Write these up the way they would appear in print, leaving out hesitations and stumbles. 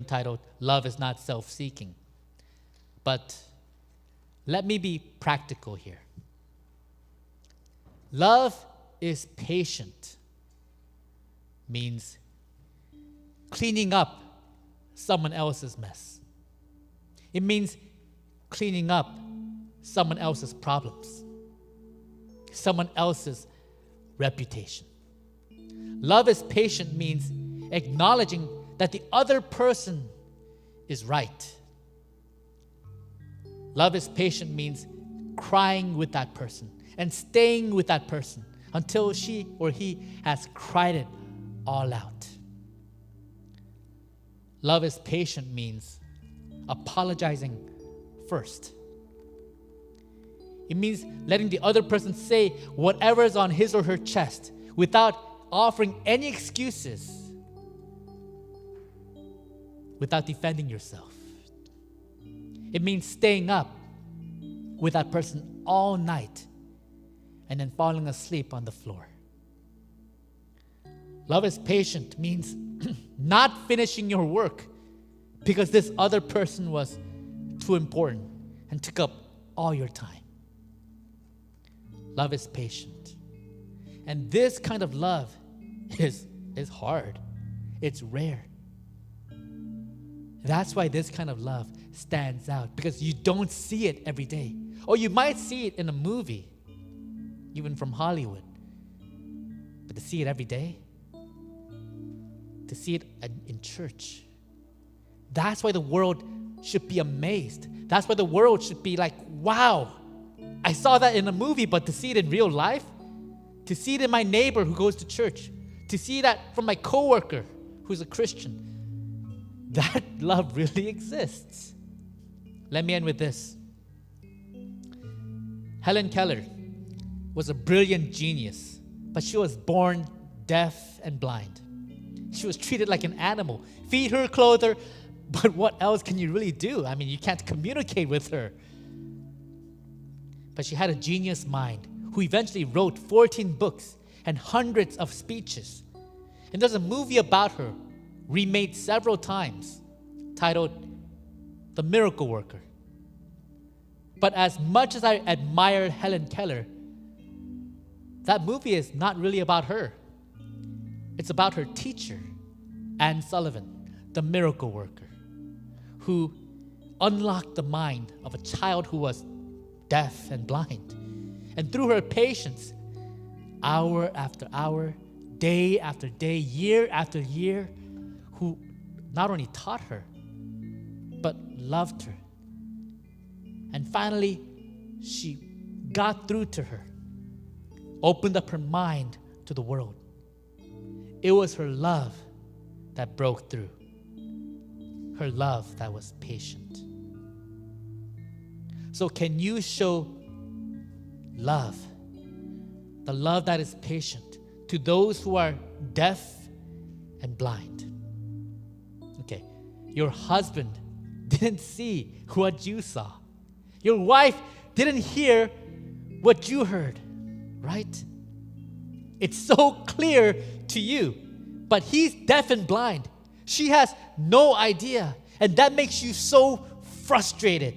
entitled, Love is Not Self-Seeking. But let me be practical here. Love is patient means cleaning up someone else's mess. It means cleaning up someone else's problems, someone else's reputation. Love is patient means acknowledging that the other person is right. Love is patient means crying with that person and staying with that person until she or he has cried it all out. Love is patient means apologizing first. It means letting the other person say whatever is on his or her chest without offering any excuses, without defending yourself. It means staying up with that person all night and then falling asleep on the floor. Love is patient means not finishing your work because this other person was too important and took up all your time. Love is patient. And this kind of love is hard. It's rare. That's why this kind of love stands out, because you don't see it every day. Or you might see it in a movie, even from Hollywood. But to see it every day, to see it in church, that's why the world should be amazed. That's why the world should be like, wow, I saw that in a movie, but to see it in real life, to see it in my neighbor who goes to church, to see that from my coworker who's a Christian, that love really exists. Let me end with this. Helen Keller was a brilliant genius, but she was born deaf and blind. She was treated like an animal. Feed her, clothe her, but what else can you really do? I mean, you can't communicate with her. But she had a genius mind who eventually wrote 14 books and hundreds of speeches. And there's a movie about her, remade several times, titled The Miracle Worker. But as much as I admire Helen Keller, that movie is not really about her. It's about her teacher, Anne Sullivan, the miracle worker, who unlocked the mind of a child who was deaf and blind. And through her patience, hour after hour, day after day, year after year, who not only taught her, but loved her. And finally, she got through to her, opened up her mind to the world. It was her love that broke through, her love that was patient. So can you show love, the love that is patient, to those who are deaf and blind? Okay, your husband didn't see what you saw. Your wife didn't hear what you heard, right? It's so clear to you, but he's deaf and blind. She has no idea, and that makes you so frustrated.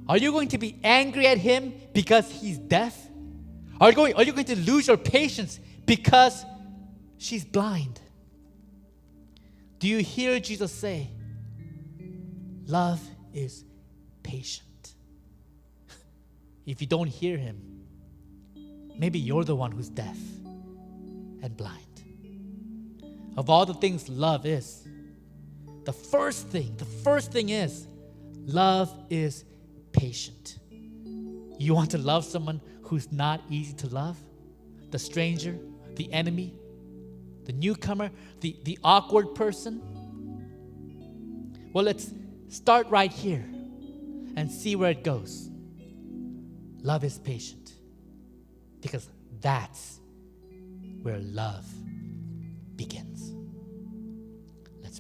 Are you going to be angry at him because he's deaf? Are you going to lose your patience because she's blind? Do you hear Jesus say, love is patient? If you don't hear him, maybe you're the one who's deaf and blind. Of all the things love is, the first thing is, love is patient. You want to love someone who's not easy to love? The stranger, the enemy, the newcomer, the awkward person? Well, let's start right here and see where it goes. Love is patient, because that's where love begins.